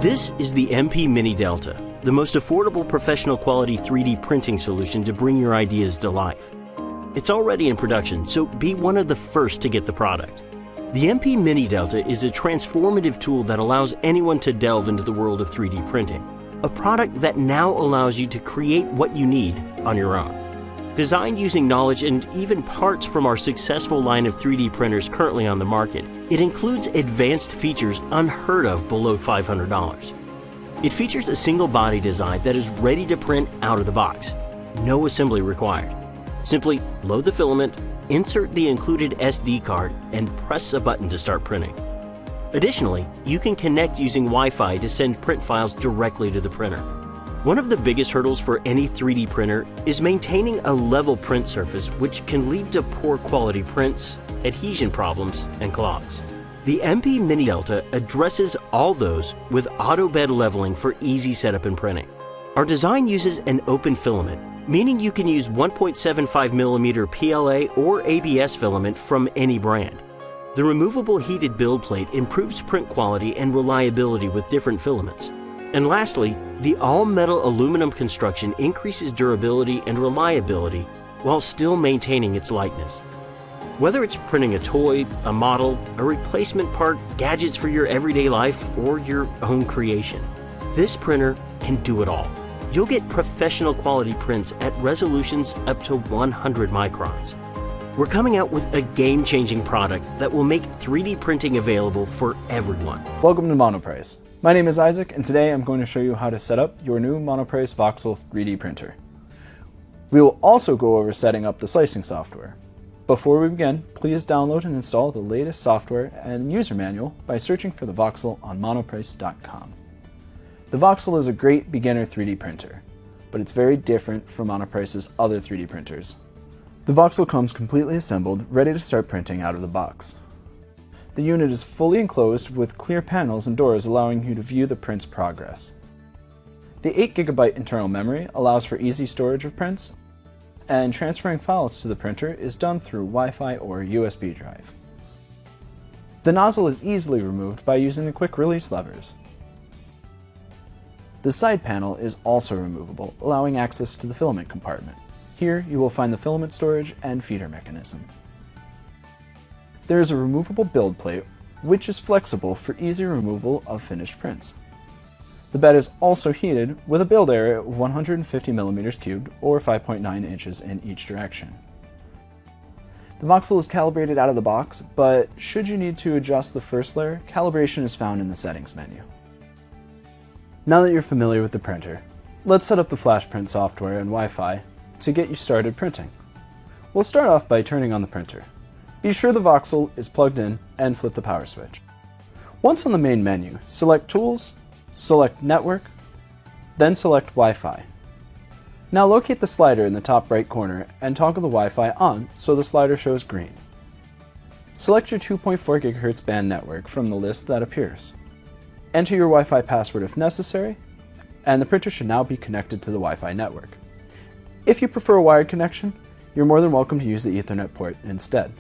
This is the MP Mini Delta, the most affordable professional quality 3D printing solution to bring your ideas to life. It's already in production, so be one of the first to get the product. The MP Mini Delta is a transformative tool that allows anyone to delve into the world of 3D printing. A product that now allows you to create what you need on your own. Designed using knowledge and even parts from our successful line of 3D printers currently on the market, it includes advanced features unheard of below $500. It features a single body design that is ready to print out of the box. No assembly required. Simply load the filament, insert the included SD card, and press a button to start printing. Additionally, you can connect using Wi-Fi to send print files directly to the printer. One of the biggest hurdles for any 3D printer is maintaining a level print surface, which can lead to poor quality prints, adhesion problems, and clogs. The MP Mini Delta addresses all those with auto bed leveling for easy setup and printing. Our design uses an open filament, meaning you can use 1.75mm PLA or ABS filament from any brand. The removable heated build plate improves print quality and reliability with different filaments. And lastly, the all-metal aluminum construction increases durability and reliability while still maintaining its lightness. Whether it's printing a toy, a model, a replacement part, gadgets for your everyday life, or your own creation, this printer can do it all. You'll get professional quality prints at resolutions up to 100 microns. We're coming out with a game-changing product that will make 3D printing available for everyone. Welcome to Monoprice. My name is Isaac, and today I'm going to show you how to set up your new Monoprice Voxel 3D printer. We will also go over setting up the slicing software. Before we begin, please download and install the latest software and user manual by searching for the Voxel on monoprice.com. The Voxel is a great beginner 3D printer, but it's very different from Monoprice's other 3D printers. The Voxel comes completely assembled, ready to start printing out of the box. The unit is fully enclosed with clear panels and doors allowing you to view the print's progress. The 8GB internal memory allows for easy storage of prints, and transferring files to the printer is done through Wi-Fi or USB drive. The nozzle is easily removed by using the quick release levers. The side panel is also removable, allowing access to the filament compartment. Here you will find the filament storage and feeder mechanism. There is a removable build plate, which is flexible for easy removal of finished prints. The bed is also heated with a build area of 150mm cubed or 5.9 inches in each direction. The Voxel is calibrated out of the box, but should you need to adjust the first layer, calibration is found in the settings menu. Now that you're familiar with the printer, let's set up the flash print software and Wi-Fi to get you started printing. We'll start off by turning on the printer. Be sure the Voxel is plugged in and flip the power switch. Once on the main menu, select Tools, select Network, then select Wi-Fi. Now locate the slider in the top right corner and toggle the Wi-Fi on so the slider shows green. Select your 2.4 GHz band network from the list that appears. Enter your Wi-Fi password if necessary, and the printer should now be connected to the Wi-Fi network. If you prefer a wired connection, you're more than welcome to use the Ethernet port instead.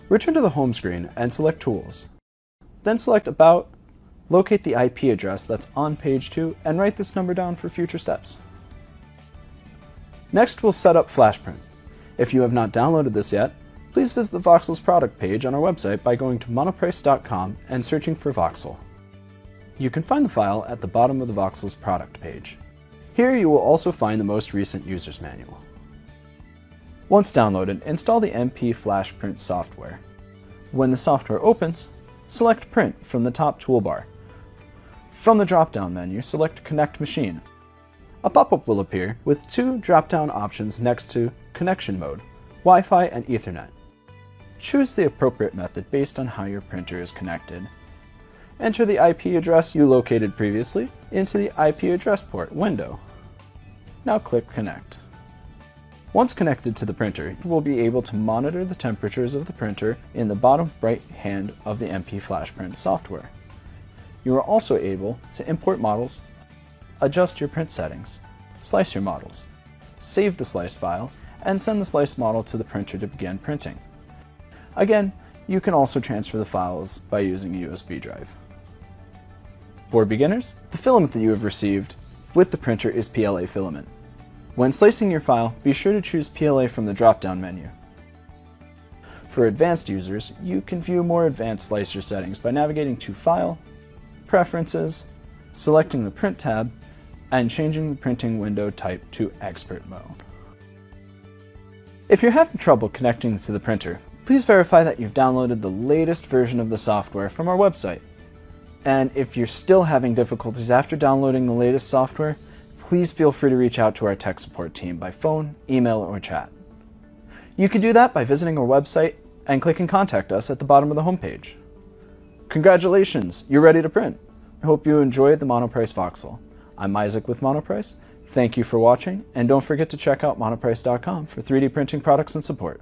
Return to the home screen and select Tools. Then select About, locate the IP address that's on page 2, and write this number down for future steps. Next, we'll set up FlashPrint. If you have not downloaded this yet, please visit the Voxel's product page on our website by going to monoprice.com and searching for Voxel. You can find the file at the bottom of the Voxel's product page. Here you will also find the most recent user's manual. Once downloaded, install the MP Flash Print software. When the software opens, select Print from the top toolbar. From the drop-down menu, select Connect Machine. A pop-up will appear with two drop-down options next to Connection Mode, Wi-Fi and Ethernet. Choose the appropriate method based on how your printer is connected. Enter the IP address you located previously into the IP address port window. Now click Connect. Once connected to the printer, you will be able to monitor the temperatures of the printer in the bottom right hand of the MP Flash Print software. You are also able to import models, adjust your print settings, slice your models, save the sliced file, and send the sliced model to the printer to begin printing. Again, you can also transfer the files by using a USB drive. For beginners, the filament that you have received with the printer is PLA filament. When slicing your file, be sure to choose PLA from the drop-down menu. For advanced users, you can view more advanced slicer settings by navigating to File, Preferences, selecting the Print tab, and changing the printing window type to Expert mode. If you're having trouble connecting to the printer, please verify that you've downloaded the latest version of the software from our website. And if you're still having difficulties after downloading the latest software, please feel free to reach out to our tech support team by phone, email, or chat. You can do that by visiting our website and clicking Contact Us at the bottom of the homepage. Congratulations, you're ready to print. I hope you enjoyed the Monoprice Voxel. I'm Isaac with Monoprice. Thank you for watching, and don't forget to check out monoprice.com for 3D printing products and support.